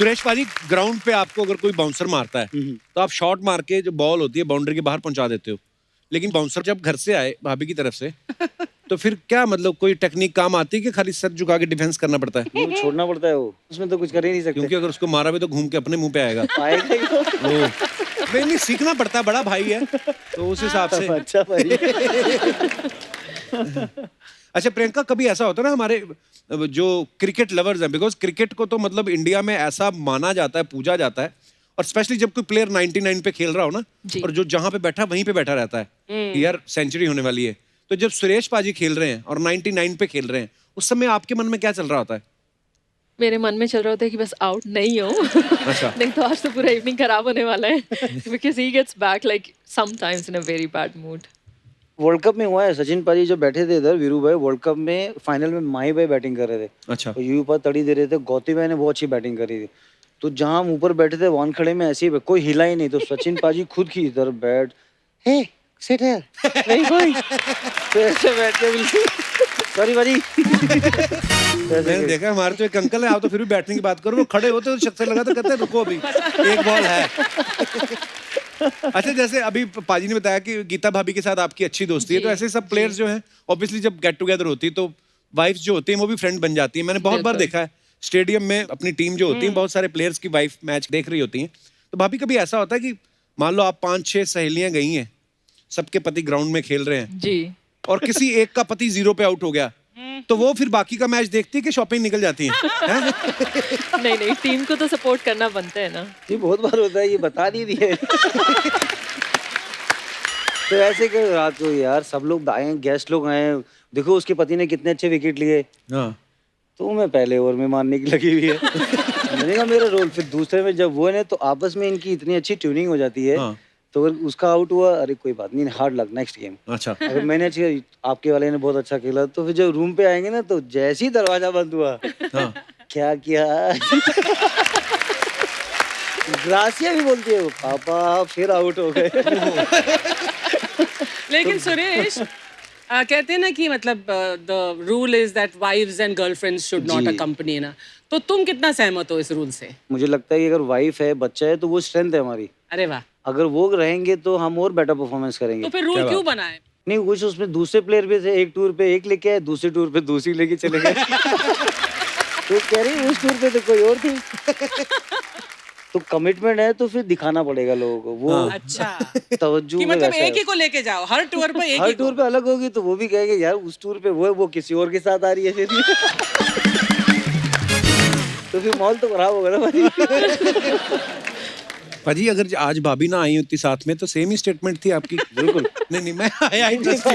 सुरेश पाजी, ग्राउंड पे आपको अगर कोई बाउंसर मारता है तो आप शॉट मार के जो बॉल होती है बाउंड्री के बाहर पहुंचा देते हो, लेकिन बाउंसर जब घर से आए भाभी की तरफ से तो फिर क्या मतलब कोई टेक्निक काम आती है कि खाली सर झुका के डिफेंस करना पड़ता है? वो छोड़ना पड़ता है, वो उसमें तो कुछ कर ही नहीं सकते, क्योंकि अगर उसको मारा भी तो घूम के अपने मुंह पे आएगा। आएगा ही वो। नहीं, सीखना पड़ता है, बड़ा भाई है तो उस हिसाब से। अच्छा भाई। अच्छा प्रियंका, कभी ऐसा होता है ना हमारे जो क्रिकेट लवर्स हैं, बिकॉज क्रिकेट को तो मतलब इंडिया में ऐसा माना जाता है, पूजा जाता है, और स्पेशली जब कोई प्लेयर 99 पे खेल रहा हो ना, और जो जहां पे बैठा वहीं पे बैठा रहता है यार सेंचुरी होने वाली है, तो जब सुरेश पाजी खेल रहे हैं और 99 पे खेल रहे हैं, उस समय आपके मन में क्या चल रहा होता है? मेरे मन में चल रहा होता है कि बस आउट नहीं हो। अच्छा। नहीं तो आज तो पूरा इवनिंग खराब होने वाला है, because he gets back like sometimes in a very bad mood. World cup में हुआ है, सचिन पाजी जो बैठे थे इधर, वीरू भाई वर्ल्ड कप में फाइनल में माही भाई बैटिंग कर रहे थे। अच्छा। और यूपा तड़ी दे रहे थे, गौती भाई ने बहुत अच्छी बैटिंग करी थी, तो जहां हम ऊपर बैठे थे वानखड़े में ऐसे ही कोई हिला ही नहीं, तो सचिन पाजी खुद की इधर बैट, हे सिट है नहीं कोई, तो ऐसे बैठे बिल्कुल सॉरी भाजी। मैंने देखा हमारे तो एक अंकल है, आप तो फिर भी बैठने की बात करो, वो खड़े होते तो शख्स लगा तो कहते हैं रुको अभी एक बॉल है। अच्छा, जैसे अभी पाजी ने बताया कि गीता भाभी के साथ आपकी अच्छी दोस्ती है, तो ऐसे सब प्लेयर्स जो हैं ऑब्वियसली जब गेट टुगेदर होती है तो वाइफ्स जो होती हैं वो भी फ्रेंड बन जाती है। मैंने बहुत बार देखा है स्टेडियम में अपनी टीम जो होती है, बहुत सारे प्लेयर्स की वाइफ मैच देख रही होती हैं, तो भाभी कभी ऐसा होता है कि मान लो आप 5-6 सहेलियां गई हैं, सबके पति ग्राउंड में खेल रहे हैं जी, और किसी एक का पति 0 पे आउट हो गया, तो वो फिर बाकी का मैच देखती है कि शॉपिंग निकल जाती है? नहीं टीम को तो सपोर्ट करना बनता है ना। ये बहुत बार होता है, ये बता नहीं दिए। तो ऐसे क्यों रात को यार, सब लोग आए, गेस्ट लोग आए, देखो उसके पति ने कितने अच्छे विकेट लिए, हाँ। तो मैं पहले ओवर में मारने की लगी हुई है। मैंने कहा मेरा रोल, फिर दूसरे में जब वो है तो आपस में इनकी इतनी अच्छी ट्यूनिंग हो जाती है। हाँ। तो अगर उसका आउट हुआ, अरे कोई बात नहीं, हार्ड लक, नेक्स्ट गेम। अच्छा। अगर मैंने आपके वाले ने बहुत अच्छा खेला, तो फिर जब रूम पे आएंगे ना, तो जैसे ही दरवाजा बंद हुआ, हाँ। क्या किया। ग्रासिया भी बोलती है, पापा फिर आउट हो गए। लेकिन सुरेश कहते हैं ना कि मतलब the rule is that wives and girlfriends should not accompany ना, तो तुम कितना सहमत हो इस रूल से? मुझे लगता है कि अगर वाइफ है, बच्चा है, तो वो स्ट्रेंथ है हमारी। अरे वाह। अगर वो रहेंगे तो हम और बेटर परफॉर्मेंस करेंगे। तो फिर रूल क्यों बनाए? नहीं, कुछ उसमें दूसरे प्लेयर भी थे, एक टूर पे एक लेके आए, दूसरे टूर पे दूसरी लेके चले गए। तो कह रही उस टूर पे तो कोई और थी। तो कमिटमेंट है तो फिर दिखाना पड़ेगा लोगों को वो। अच्छा। तवज्जो कि में मतलब वैसा एक ही को लेके जाओ हर टूर पे, एक हर ही टूर पे अलग होगी, तो वो भी कहेंगे यार उस टूर पे वो किसी और के साथ आ रही है फिर। तो फिर माहौल तो खराब होगा ना भाई। पाजी, अगर आज भाभी ना आई होती साथ में तो सेम ही स्टेटमेंट थी आपकी। बिल्कुल। नहीं मैं आया ही जस्ट।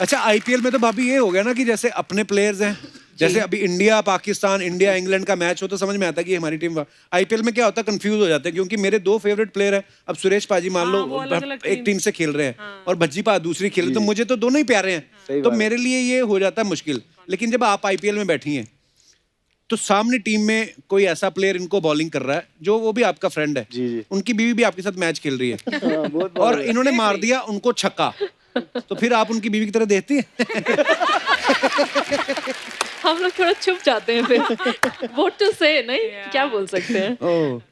अच्छा, आईपीएल में तो भाभी ये हो गया ना कि जैसे अपने प्लेयर्स हैं, जैसे अभी इंडिया पाकिस्तान, इंडिया इंग्लैंड का मैच हो तो समझ में आता है कि हमारी टीम। आईपीएल में क्या होता है, कंफ्यूज हो जाते हैं, क्योंकि मेरे 2 फेवरेट प्लेयर हैं। अब सुरेश पाजी मान लो एक टीम से खेल रहे हैं और भज्जी पा दूसरी खेल रहे, तो मुझे तो दोनों ही प्यारे हैं, तो मेरे लिए ये हो जाता है मुश्किल। लेकिन जब आप आईपीएल में बैठी हैं तो सामने टीम में कोई ऐसा प्लेयर इनको बॉलिंग कर रहा है जो वो भी आपका फ्रेंड है, जी। उनकी बीवी भी आपके साथ मैच खेल रही है, बहुत और इन्होंने मार दिया उनको छक्का, तो फिर आप उनकी बीवी की तरह देखती हैं? हम लोग थोड़ा चुप जाते हैं फिर। व्हाट टू से, नहीं क्या बोल सकते हैं।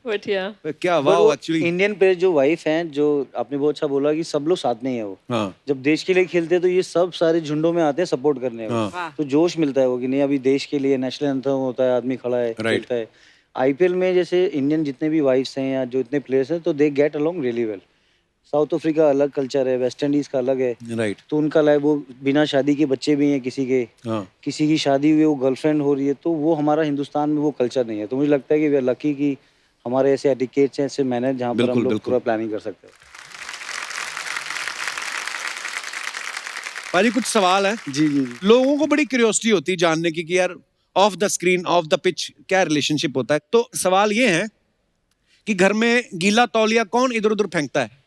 बट या क्या वाह, एक्चुअली इंडियन प्लेयर जो वाइफ हैं, जो आपने बहुत अच्छा बोला कि सब लोग साथ में ही है वो। हाँ। जब देश के लिए खेलते हैं तो ये सब सारे झुंडों में आते हैं सपोर्ट करने। हाँ। तो जोश मिलता है वो कि नहीं अभी देश के लिए नेशनल एंथम होता है, आदमी खड़ा है, खेलता है। आईपीएल में जैसे इंडियन जितने भी वाइफ्स हैं या जो इतने प्लेयर्स हैं, तो they get along really well. South Africa अलग कल्चर है, वेस्ट इंडीज का अलग है, राइट। तो उनका लाइफ, वो बिना शादी के बच्चे भी हैं किसी के, किसी की शादी हुई वो गर्लफ्रेंड हो रही है, तो वो हमारा हिंदुस्तान में वो कल्चर नहीं है। तो मुझे लगता है कि वी आर लकी कि हमारे ऐसे एटिकेट्स हैं, ऐसे मैनेज जहाँ पर हम लोग पूरा प्लानिंग कर सकते हैं। भाई कुछ सवाल है। जी। लोगों को बड़ी क्यूरियोसिटी होती है जानने की कि यार of the screen, of the pitch क्या रिलेशनशिप होता है। तो सवाल ये है कि घर में गीला तौलिया कौन इधर उधर फेंकता है?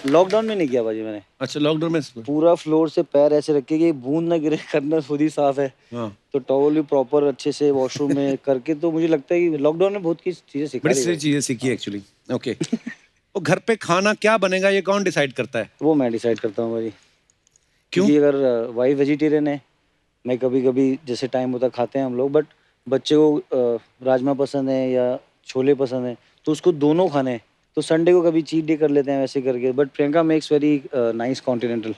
लॉकडाउन में नहीं किया भाजी मैंने। अच्छा, लॉकडाउन में पूरा फ्लोर से पैर ऐसे रखे कि बूंद ना गिरे, करना खुद ही साफ है। तो टॉवल भी प्रॉपर अच्छे से वॉशरूम में करके, तो मुझे लगता है कि लॉकडाउन में बहुत की चीजें सीखी, बड़ी सारी चीजें सीखी एक्चुअली। ओके। और घर पे खाना क्या बनेगा ये कौन डिसाइड करता है? वो मैं डिसाइड करता हूँ भाजी। क्योंकि अगर वाइफ वेजिटेरियन है, मैं कभी कभी जैसे टाइम होता खाते हैं हम लोग, बट बच्चे को राजमा पसंद है या छोले पसंद है, तो उसको दोनों खाने हैं, तो संडे को कभी चीट डे कर लेते हैं वैसे करके। But Priyanka makes very nice continental,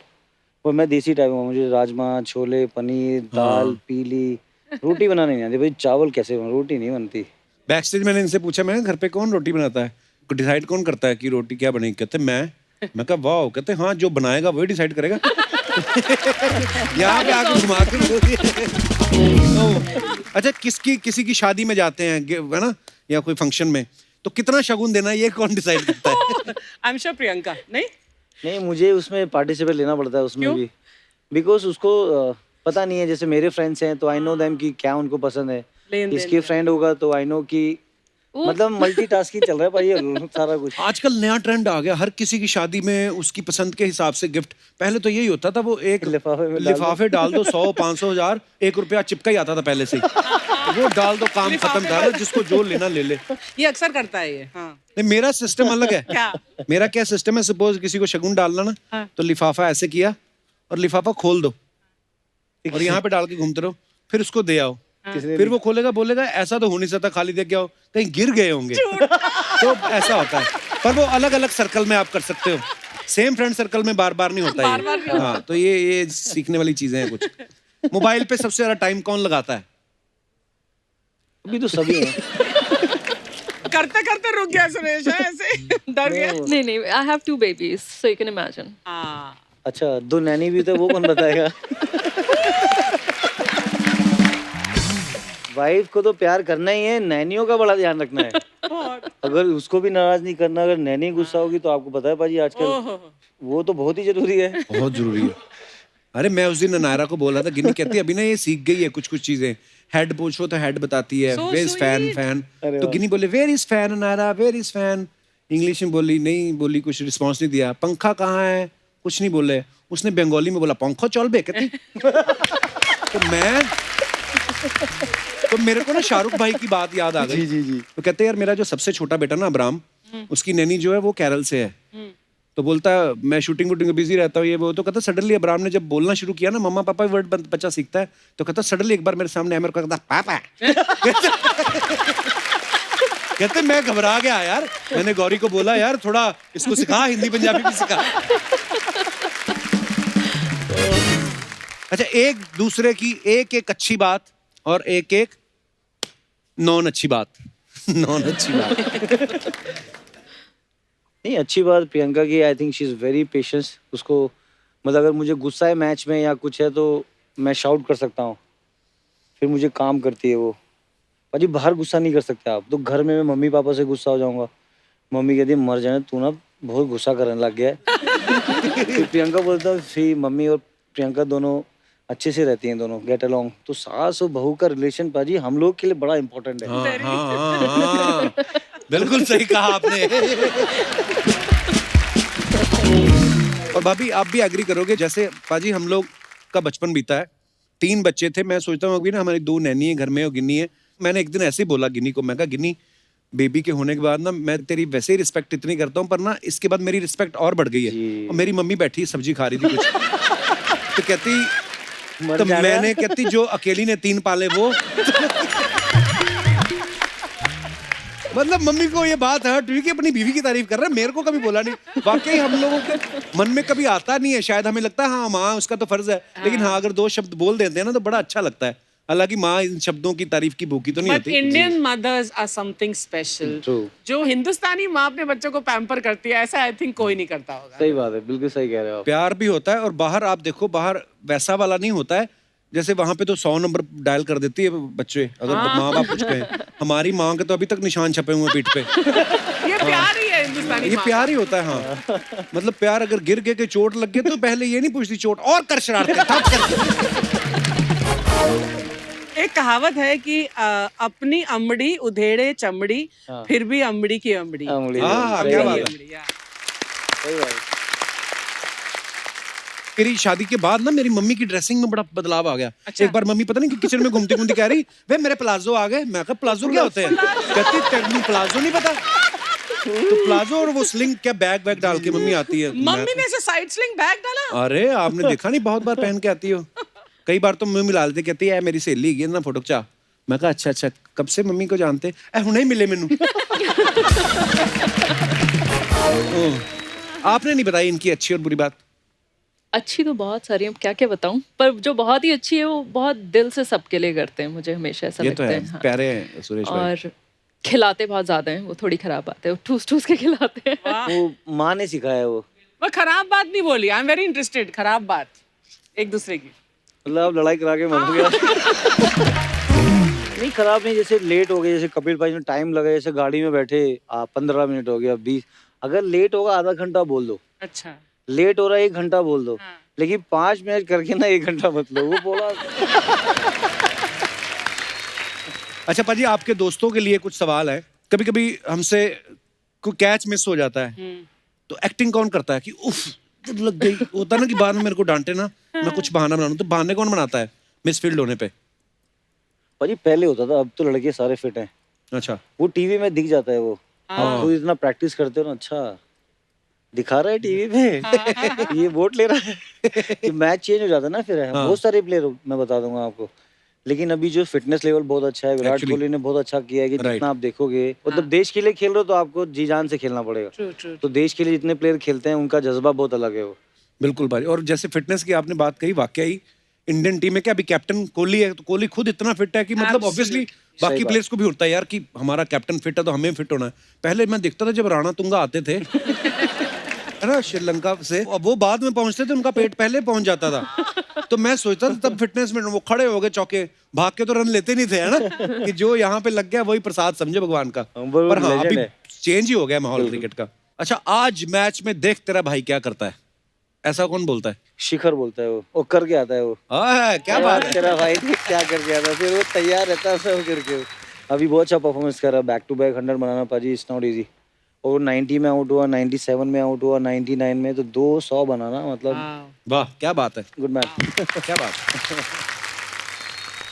और मैं देसी टाइप हूँ, मुझे राजमा छोले पनीर दाल पीली, रोटी बनानी नहीं आती भाई। चावल कैसे बना, रोटी नहीं बनती। बैक स्टेज मैंने इनसे पूछा, मैं घर पे कौन रोटी बनाता है, डिसाइड कौन करता है कि रोटी क्या बनेगी? कहते मैं कहा वाह, कहते हाँ जो बनाएगा वही डिसाइड करेगा। यहाँ पे आके घुमा के बोल दिया। तो, अच्छा किसी की शादी में जाते हैं है ना, या कोई फंक्शन में, तो कितना शगुन देना है ये कौन डिसाइड करता है? I am sure Priyanka. नहीं, मुझे उसमें पार्टिसिपेट लेना पड़ता है उसमें भी, बिकॉज उसको पता नहीं है। जैसे मेरे फ्रेंड्स हैं तो आई नो देम कि क्या उनको पसंद है, इसके फ्रेंड होगा तो आई नो कि मतलब मल्टीटास्किंग चल रहा है भाई ये सारा कुछ। आजकल नया ट्रेंड आ गया, हर किसी की शादी में उसकी पसंद के हिसाब से गिफ्ट। पहले तो यही होता था, वो एक लिफाफे डाल दो, 100 500 1000 1 रुपया चिपका ही आता था पहले से ही। वो डाल दो, काम खत्म था, जिसको जो लेना ले ले। ये अक्सर करता है ये। हाँ। नहीं, मेरा सिस्टम अलग है। क्या? मेरा क्या सिस्टम है, सपोज किसी को शगुन डालना ना, हाँ। तो लिफाफा ऐसे किया और लिफाफा खोल दो और यहाँ पे डाल के घूमते रहो, फिर उसको दे आओ। फिर वो खोलेगा, बोलेगा ऐसा तो हो नहीं सकता, खाली दे के आओ, कहीं गिर गए होंगे। तो ऐसा होता है, पर वो अलग अलग सर्कल में आप कर सकते हो, सेम फ्रेंड सर्कल में बार बार नहीं होता ये। हाँ, तो ये सीखने वाली चीजें हैं कुछ। मोबाइल पे सबसे ज्यादा टाइम कौन लगाता है? अभी तो सभी हैं। करते करते रुक गया सुरेश, है ऐसे डर गया। नहीं, I have 2 babies, so you can imagine. हाँ। अच्छा, 2 नैनी भी तो वो कौन बताएगा? वाइफ को तो प्यार करना ही है, नैनियों का बड़ा ध्यान रखना है। अगर उसको भी नाराज नहीं करना, अगर नैनी गुस्सा होगी तो आपको पता है पाजी आजकल वो तो बहुत ही जरूरी है। बहुत जरूरी है। अरे मैं उस दिन नायरा को बोला था, गिन्नी कहती है अभी ना ये सीख गई है कुछ चीजें। हेड पूछो तो हेड बताती है, वेयर इज फैन। तो गिन्नी बोले where is fan Naira, where is fan. English में बोली, नहीं बोली, कुछ रिस्पॉन्स नहीं दिया। पंखा कहाँ है, कुछ नहीं बोले। उसने बंगाली में बोला पंखो चल बे, कहती। तो मेरे को ना शाहरुख भाई की बात याद आ गई। जी। तो कहते यार मेरा जो सबसे छोटा बेटा ना अब्राम, उसकी नैनी जो है वो केरल से है। तो बोलता मैं शूटिंग वूटिंग में बिजी रहता हूँ ये वो। तो कहता सडनली अब्राम ने जब बोलना शुरू किया ना, मम्मा पापा वर्ड बच्चा सीखता है, तो कहता सडनली एक बार मेरे सामने मेरे को कहता पापा। कहते मैं घबरा गया यार। मैंने गौरी को बोला यार थोड़ा इसको सिखा, हिंदी पंजाबी भी सिखा। अच्छा, एक दूसरे की एक अच्छी बात और एक नॉन अच्छी बात। नॉन अच्छी बात नहीं, अच्छी बात प्रियंका की, I think she is very patience. उसको मतलब अगर मुझे गुस्सा है मैच में या कुछ है तो मैं शाउट कर सकता हूँ, फिर मुझे काम करती है वो। भाजी बाहर गुस्सा नहीं कर सकते आप, तो घर में मैं मम्मी पापा से गुस्सा हो जाऊंगा, मम्मी कहती है मर जाने तू ना बहुत गुस्सा करने लग गया है। फिर प्रियंका बोलता है, फिर मम्मी और प्रियंका दोनों अच्छे से रहती हैं, दोनों गेट अलोंग। तो सास और बहू का रिलेशन पाजी हम लोग के लिए बड़ा इंपॉर्टेंट है। हाँ, बिल्कुल सही कहा आपने। और भाभी आप भी एग्री करोगे, जैसे पाजी हम लोग का बचपन बीता है, 3 बच्चे थे। मैं सोचता हूँ अभी ना हमारी 2 नैनी है घर में और गिन्नी है। मैंने एक दिन ऐसे ही बोला गिन्नी को, मैं कहा गिन्नी बेबी के होने के बाद ना मैं तेरी वैसे ही रिस्पेक्ट इतनी करता हूँ, पर ना इसके बाद मेरी रिस्पेक्ट और बढ़ गई है। और मेरी मम्मी बैठी सब्जी खा रही थी कुछ, तो कहती तो मैंने कहती जो अकेली ने 3 पाले वो। मतलब मम्मी को ये बात हर्ट हुई कि अपनी बीवी की तारीफ कर रहा है, मेरे को कभी बोला नहीं। वाकई हम लोगों के मन में कभी आता नहीं है, शायद हमें लगता है हाँ माँ उसका तो फर्ज है, लेकिन हाँ अगर 2 शब्द बोल देते हैं ना तो बड़ा अच्छा लगता है। हालांकि माँ इन शब्दों की तारीफ की भूखी तो नहीं होती। Indian mothers are something special. जो हिंदुस्तानी माँ अपने बच्चों को पैम्पर करती है, ऐसा आई थिंक कोई नहीं करता होगा। सही बात है, बिल्कुल सही कह रहे हो आप। प्यार भी होता है, और बाहर आप देखो, बाहर वैसा वाला नहीं होता है। जैसे वहां पे तो 100 नंबर डायल कर देती है बच्चे, अगर माँ बाप कुछ कहें। हमारी माँ के तो अभी तक निशान छपे हुए पीठ पे। ये प्यार ही है हिंदुस्तानी ये प्यार ही होता है। हाँ, मतलब प्यार अगर गिर के चोट लग गई तो पहले ये नहीं पूछती चोट और कर शरारतें। एक कहावत है कि अपनी अमड़ी उधेड़े चमड़ी, फिर भी अमड़ी की अमड़ी। क्या बात है। सही बात है। मेरी शादी के बाद ना मेरी मम्मी की ड्रेसिंग में बड़ा बदलाव आ गया। एक बार मम्मी पता नहीं कि किचन में घूमती घूमती कह रही वे मेरे प्लाजो आ गए। मैं कहा प्लाजो क्या होते हैं? कहती तेरे प्लाजो नहीं पता? तो प्लाजो और वो स्लिंग क्या बैग वैग डाल के मम्मी आती है। मम्मी ने ऐसे साइड स्लिंग बैग डाला? अरे आपने देखा नहीं, बहुत बार पहन के आती हो। कई बार तो मम्मी ला लेती, कहती है मेरी सहेली गई ना फोटो खिंचा। मैं कहा अच्छा अच्छा, कब से मम्मी को जानते? हुणे ही मिले मैनू। आपने नहीं बताई इनकी अच्छी और बुरी बात? अच्छी तो बहुत सारी है, क्या क्या बताऊं, पर जो बहुत ही अच्छी है वो बहुत दिल से सबके लिए करते हैं, मुझे हमेशा ऐसा ये लगता तो है। है, हाँ। प्यारे हैं सुरेश भाई। और खिलाते बहुत ज्यादा हैं, वो थोड़ी खराब बात है, वो ठूस ठूस के खिलाते हैं। वो माँ ने सिखाया वो। वो खराब बात नहीं बोली, आई एम वेरी इंटरेस्टेड। खराब बात एक दूसरे की, मतलब आप लड़ाई करा के मन हो गया। नहीं खराब नहीं, जैसे लेट हो गए, जैसे कपिल भाई ने टाइम लगा, जैसे गाड़ी में बैठे 15 मिनट हो गया 20, अगर लेट होगा आधा घंटा बोल दो, अच्छा लेट हो रहा है 1 घंटा बोल दो, हाँ। लेकिन 5 मिनट करके ना 1 घंटा मत लो, वो बोला। अच्छा पाजी, आपके दोस्तों के लिए कुछ सवाल है। कभी कभी हमसे कोई कैच मिस हो जाता है तो एक्टिंग कौन करता है कि उफ लग गई, होता ना कि बाद में मेरे को डांटे ना, मैं कुछ बहाना बनाऊं, तो बहाने कौन बनाता है मिस फील्ड होने पे? भाजी पहले होता था, अब तो लड़के सारे फिट हैं। अच्छा, वो टीवी में दिख जाता है वो, हाँ। आप खुद इतना प्रैक्टिस करते हो ना, अच्छा दिखा रहा है टीवी पे। ये वोट ले रहा है। कि मैच चेंज हो जाता है ना फिर। बहुत सारे प्लेयर मैं बता दूंगा आपको, लेकिन अभी जो फिटनेस लेवल बहुत अच्छा है, विराट Actually, कोहली ने बहुत अच्छा किया है कि right. जितना आप देखोगे, मतलब देश के लिए खेल रहे हो तो आपको जी जान से खेलना पड़ेगा। True true. तो देश के लिए जितने प्लेयर खेलते हैं उनका जज्बा बहुत अलग है वो। बिल्कुल भाई। और जैसे फिटनेस की आपने बात कही, वाकई ही इंडियन टीम में क्या अभी कैप्टन कोहली है, तो कोहली खुद इतना फिट है कि मतलब ऑब्वियसली बाकी बात। प्लेयर्स को भी होता है यार कि हमारा कैप्टन फिट है तो हमें फिट होना है। पहले मैं देखता था जब राणा तुंगा आते थे है ना श्रीलंका से, अब वो बाद में पहुंचते थे, उनका पेट पहले पहुंच जाता था। तो मैं सोचता था तब फिटनेस में वो खड़े हो गए चौके, भाग के तो रन लेते नहीं थे, है ना, कि जो यहाँ पे लग गया वही प्रसाद समझे भगवान का। वो पर हाँ legend अभी है। चेंज ही हो गया माहौल क्रिकेट का। अच्छा, आज मैच में देख तेरा भाई क्या करता है, ऐसा कौन बोलता है? शिखर बोलता है वो करके आता है वो। क्या बात है। तेरा भाई देख क्या करके आता है, फिर वो तैयार रहता है सब करके। अभी बहुत अच्छा परफॉर्मेंस कर रहा है, बैक टू बैक 100 बनाना पाजी इट्स नॉट इजी। और 90 में आउट हुआ, 97 में आउट हुआ, 99 में, तो 200 बनाना मतलब वाह क्या बात है, गुड मैन। क्या बात है।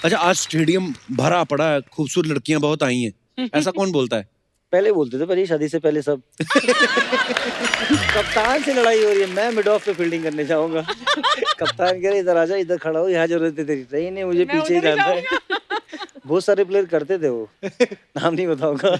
अच्छा, आज स्टेडियम भरा पड़ा है, खूबसूरत लड़कियां बहुत आई हैं, ऐसा कौन बोलता है? पहले बोलते थे भाई, शादी से पहले सब। कप्तान से लड़ाई हो रही है, मैं मिड ऑफ पे फील्डिंग करने जाऊंगा। कप्तान कह रहे इधर आजा, इधर खड़ा हो, यहाँ जरूरत है तेरी। नहीं नहीं, मुझे पीछे ही जाना है। बहुत सारे प्लेयर करते थे वो, नाम नहीं बताऊंगा।